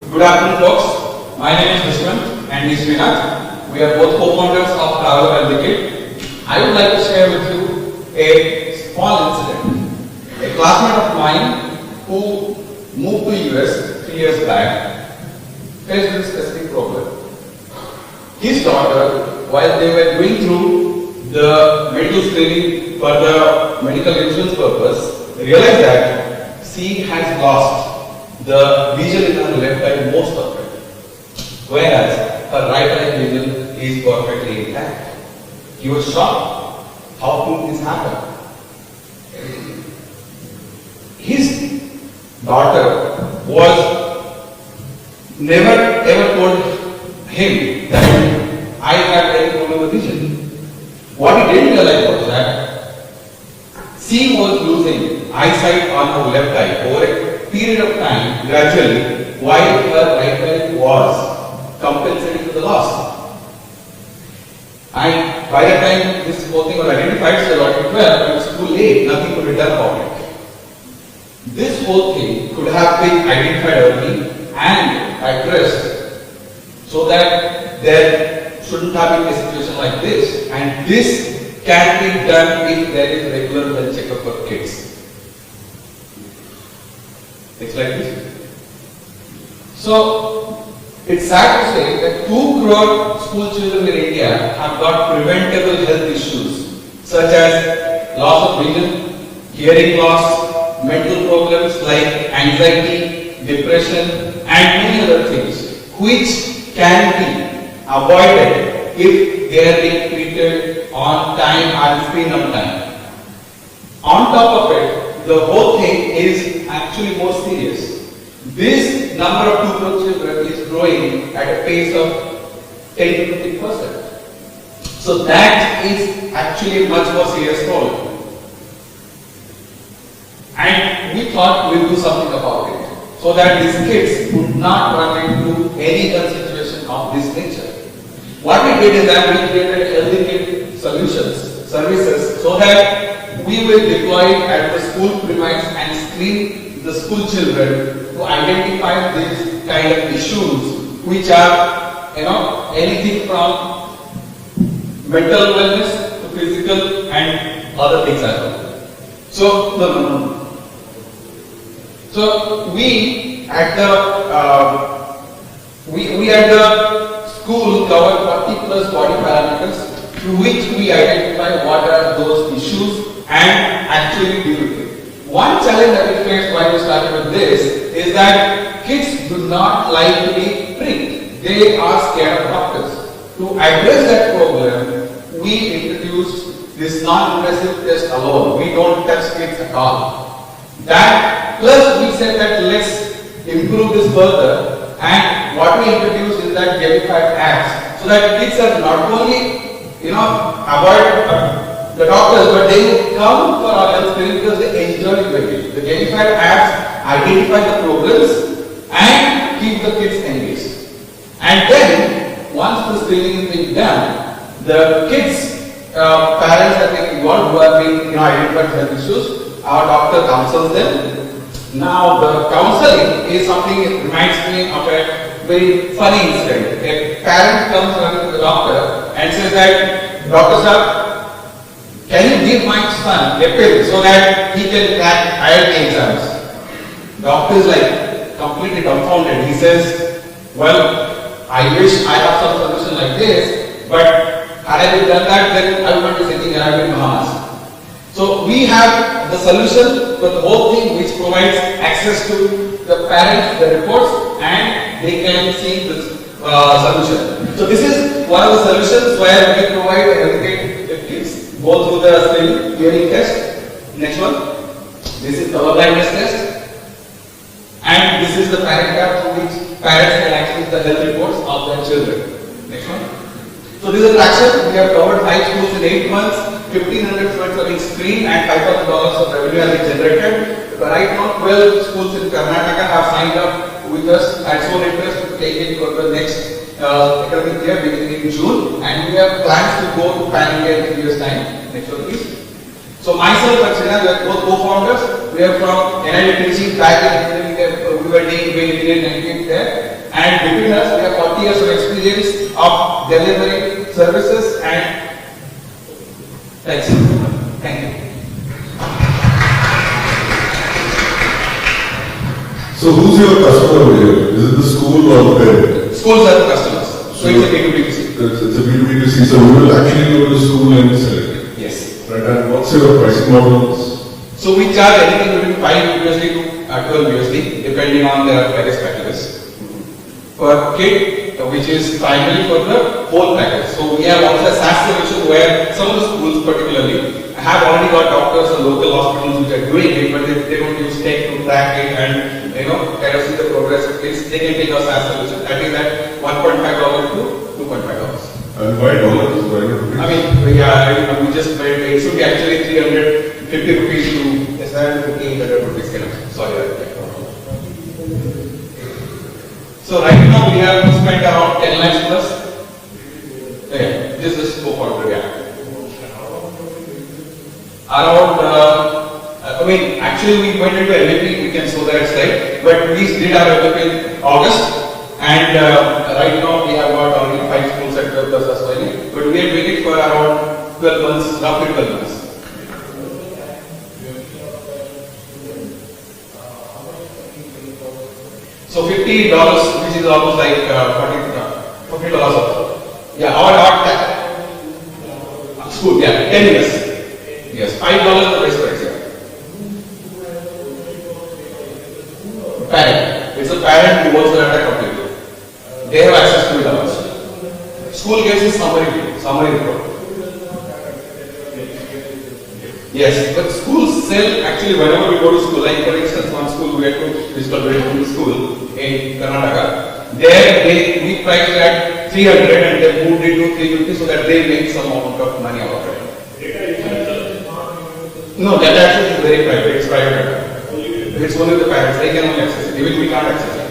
Good afternoon, folks. My name is Vishwan and he's Srinath. We are both co-founders of Travel and the Kid. I would like to share with you a small incident. A classmate of mine who moved to US 3 years back faced this specific problem. His daughter, while they were going through the medical screening for the medical insurance purpose, realized that she has lost the vision in her left eye, most of it, whereas her right eye vision is perfectly intact. He was shocked. How could this happen? His daughter was never ever told him that I have any problem with vision. What he didn't realize was that she was losing eyesight on her left eye over a period of time, gradually, while her right eye was compensating for the loss. And by the time this whole thing was identified, so it was too late, nothing could be done about it. This whole thing could have been identified early and addressed so that there shouldn't have been a situation like this. And this can be done if there is regular health checkup for kids. It's like this. So, it's sad to say that 2 crore school children in India have got preventable health issues such as loss of vision, hearing loss, mental problems like anxiety, depression, and many other things, which can be avoided if they are being treated on time and screen on time. On top of it, the whole thing is actually more serious. This number of 2 crore children is growing at a pace of 10 to 15%. So that is actually a much more serious problem. And we thought we'd do something about it so that these kids would not run into any other situation of this nature. What we did is that we created Healthy Kid Solutions, services, so that we will deploy it at the school premise and screen the school children to identify these kind of issues, which are, anything from mental wellness to physical and other things as well. So we at the school cover 40 plus body parameters through which we identify what are those issues and actually deal with it. One challenge that we faced while we started with this is that kids do not like to be pricked. They are scared of doctors. To address that problem, we introduced this non-invasive test alone. We don't touch kids at all. That plus we said that let's improve this further, and what we introduced is that gamified apps, so that kids are not only avoid the doctors, but they will come for our health screening because they enjoy it very much. The gamified apps identify the problems and keep the kids engaged. And then, once the screening is being done, the kids' parents are being involved who have been identified health issues. Our doctor counsels them. Now, the counseling is something that reminds me of a very funny incident. A parent comes running to the doctor and says that, "Doctor sir, can you give my son a pill so that he can crack IIT exams?" Doctor is like completely dumbfounded. He says, "Well, I wish I have some solution like this, but had I done that, then I would not be sitting around in Bahamas." So we have the solution for the whole thing, which provides access to the parents, the reports, and they can see the solution. So this is one of the solutions where we provide and educate the kids. Go through the hearing test. Next one. This is colorblindness test. And this is the parent app through which parents can access the health reports of their children. Next one. So this is traction. We have covered 5 schools in 8 months. 1,500 students are being screened and $5,000 of revenue has been generated. Right now, 12 schools in Karnataka have signed up with us and shown interest to take it for the next academic year beginning in June, and we have plans to go to Pan India in 3 years' time. Next one, please. So myself and Srinath, we are both co-founders. We are from NIT Trichy back in engineering we were doing anything there. And between us, we have 40 years of experience of delivering services and thanks. Thank you. So who's your customer over here? Is it the school or the parent? Schools are the customers. So it's a B2B2C. It's a B2B2C, so we will actually go to the school and sell it. Yes. Right, and what's your pricing models? So we charge anything between 5 USD to 12 USD depending on the various packages. Per kit, which is primarily for the whole package. So we have also a SaaS solution where some of the schools particularly have already got doctors and local hospitals which are doing it, but they don't use tech to track it and kind of see the progress of kids. They can take our SaaS solution. That is at $1.5 to $2.5. And why dollars? Why not rupees? I mean, yeah, we just made it should be actually 350 rupees to 750 rupees. Sorry. So right now we have spent around 10 lakhs plus. Yeah, this is go forward. Yeah. Around, I mean, actually we went into MVP, we can show that slide, but we did our MVP in August, and right now we have got only 5 schools at 12 plus as well, but we are doing it for around 12 months, roughly 12 months. So $50, which is almost like $40 also. Yeah, our tax. School, yeah, 10 years. Yes, $5 the best price. Yeah. Parent. It's a parent who works at a company. They have access to it also. School gets a summary report. Yes, but schools sell actually whenever we go to school, like for instance, one school we went to, which called very good school in Karnataka. There we priced at 300 and they moved it to 350 so that they make some amount of money out of it. No, that actually is very private. It's private data. It's only the parents. They can only access it. Even we can't access it.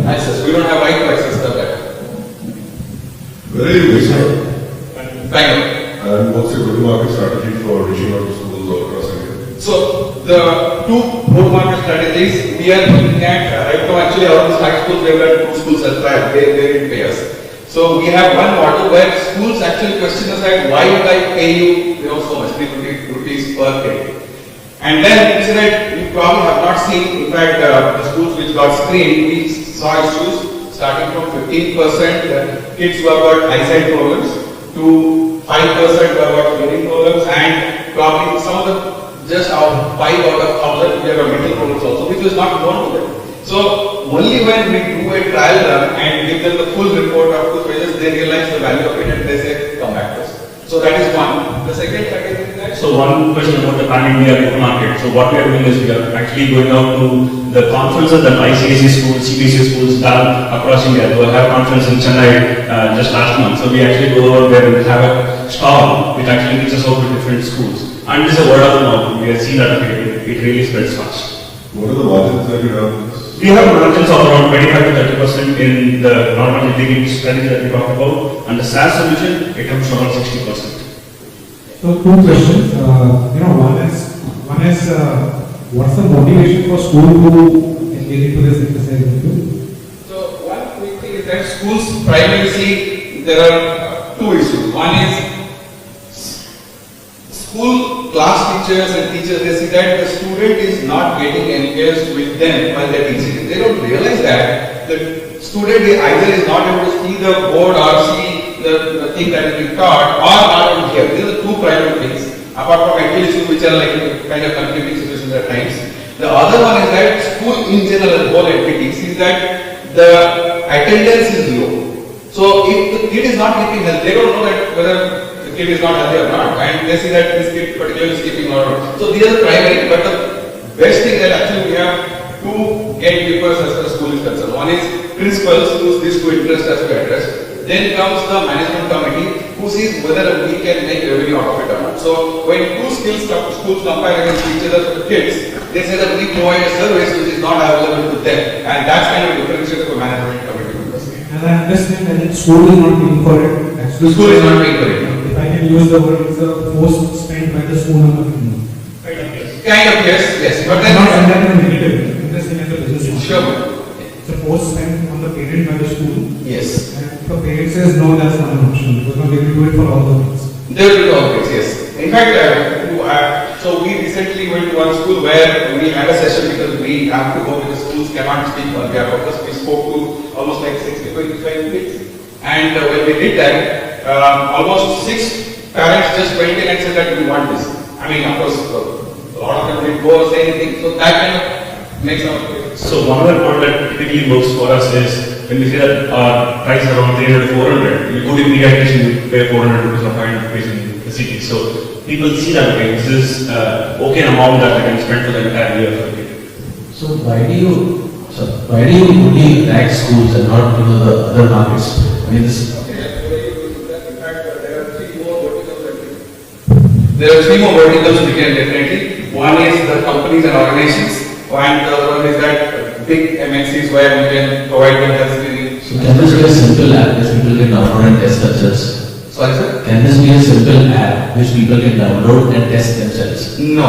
Access. We don't have right to access the data. Where are you based out? Bangalore. And what's your go-to-market strategy for reaching out to schools all across India? So the two go-to-market strategies we are looking at right now. Actually, all these 5 schools we have got 2 schools as trial. They didn't pay us. So we have one model where schools actually question us that why would I pay you so much, 350 rupees per kid. And then we said that you probably have not seen, in fact, the schools which got screened, we saw issues starting from 15% kids who have got eyesight problems to 5% who have got hearing problems, and probably some of them just out 5 out of 1,000 we have got mental problems also, which was not known to them. So only when we do a trial run and give them the full report of 2 pages, they realize the value of it and they say, come back to us. So that is one. The second package is that. So one question about the pan-India go-to-market. So what we are doing is we are actually going out to the conferences that ICSE schools, CBSE schools done across India. So I have a conference in Chennai just last month. So we actually go over there and have a stall which actually reaches out to different schools. And this is a word of mouth. We have seen that it really spreads fast. What are the margins that you have? We have margins of around 25 to 30% in the normal digging strategy that we talked about, and the SaaS solution it comes to around 60%. So 2 questions. One is what's the motivation for school to engage into this exercise? So one quick thing is that schools primarily see there are 2 issues. One is school class teachers and teachers, they see that the student is not getting engaged with them while they're teaching. They don't realize that the student either is not able to see the board or see the thing that is being taught or not able to hear. These are the 2 primary things, apart from actual issues which are like kind of conflicting situations at times. The other one is that school in general as whole entity sees that the attendance is low. So if the kid is not keeping health, they don't know that whether the kid is not healthy or not, and they see that this kid particularly is keeping or not. So these are the primary, but the best thing that actually we have 2 gatekeepers as far as school is concerned. One is principals who these 2 interests as we address. Then comes the management committee who sees whether we can make revenue out of it or not. So when 2 schools compare against each other for the kids, they say that we provide a service which is not available to them, and that's kind of differentiated for management committee. And I understand that school is not paying for it. Actually, School is not paying for it. If I can use the word, it's a forced spend by the school on the Yeah, Kind of, yes, but then. Not in a negative way, I'm just saying as a business. Sure. Suppose spend on the parent by the school, Yes. and if the parent says no, that's not an option, because now they will do it for all the things. They will do all this, yes. In fact, so we recently went to one school where we had a session because we have to go because schools cannot speak on behalf of us. We spoke to almost like 60 to 85 kids. And when we did that, almost 6 parents just went in and said that we want this. I mean, of course, a lot of them didn't go or say anything. So that kind of makes our difference. So one other point that typically works for us is when we say that our price is around 300 to 400, we go to pediatrician, we pay 400 rupees or 500 rupees in the city. So people see that, okay, this is okay amount that I can spend for the entire year for the kid. So why do you only attack schools and not the other markets? I mean, this. There are three more verticals we can definitely. One is the companies and organizations, and the other one is that big MNCs where we can provide them health screening. So can this be a simple app which people can download and test themselves? Sorry, sir? Can this be a simple app which people can download and test themselves? No.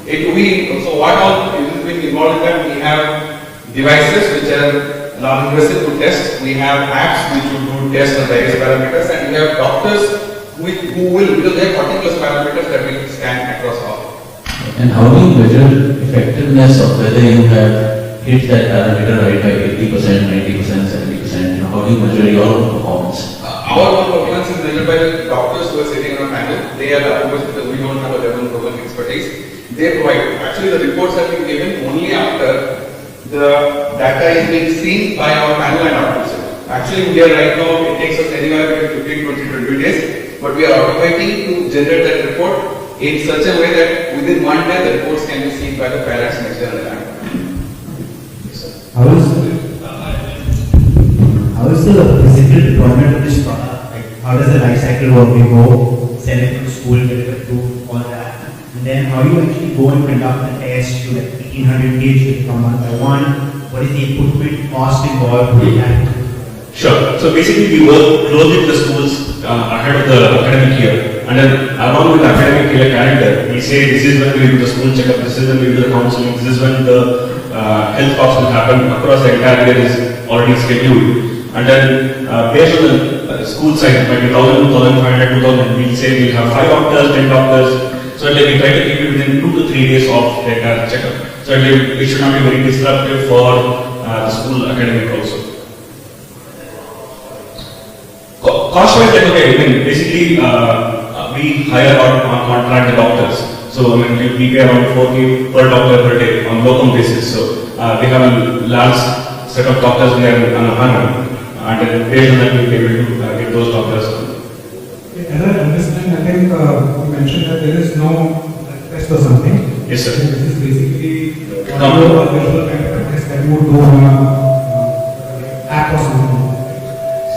So what all is being involved in that? We have devices which are non-invasive to test. We have apps which will do tests on various parameters, and we have doctors who will, because they have 40 plus parameters that we can scan across all. And how do you measure effectiveness of whether you have hit that parameter right by 80%, 90%, 70%? How do you measure your own performance? Our own performance is measured by the doctors who are sitting on a panel. They are the approvers because we don't have a level of proven expertise. They provide. Actually, the reports have been given only after the data is being seen by our panel and doctors. Actually, we are right now, it takes us anywhere between 15, 20, 20 days, but we are automating to generate that report in such a way that within 1 day the reports can be seen by the parents next day on the line. How is the physical deployment of this product? Like, how does the life cycle work? You go, send it to school, get it approved, all that. And then how do you actually go and conduct a test to like 1800 kids from one by one? What is the equipment cost involved with that? Sure. So basically we work closely with the schools ahead of the academic year. And then along with the academic year calendar, we say this is when we do the school checkup, this is when we do the counseling, this is when the health talks will happen across the entire year is already scheduled. And then based on the school size, it might be 1,000, 1,500, 2,000, we'll say we'll have 5 doctors, 10 doctors. So like we try to keep it within 2 to 3 days of the entire checkup. So it should not be very disruptive for the school academic also. Cost-wise, like, okay, I mean, basically, we hire on contract the doctors. So, I mean, we pay around 4K per doctor per day on locum basis. So, we have a large set of doctors we are on a panel. And then based on that, we'll be able to get those doctors. As I understand, I think you mentioned that there is no test or something. Yes, sir. This is basically a visual kind of test that you would do on an app or something.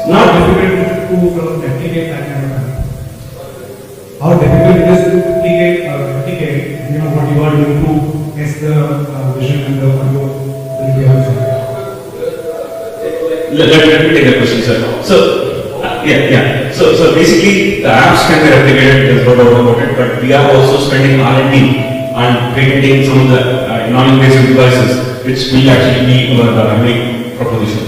Not difficult to sort of replicate that kind of thing. How difficult it is to replicate, what you are doing to test the vision and the audio will be also. Let me take that question, sir. So, So basically, the apps can be replicated, there's no doubt about it, but we are also spending R&D on patenting some of the non-invasive devices, which will actually be our main proposition.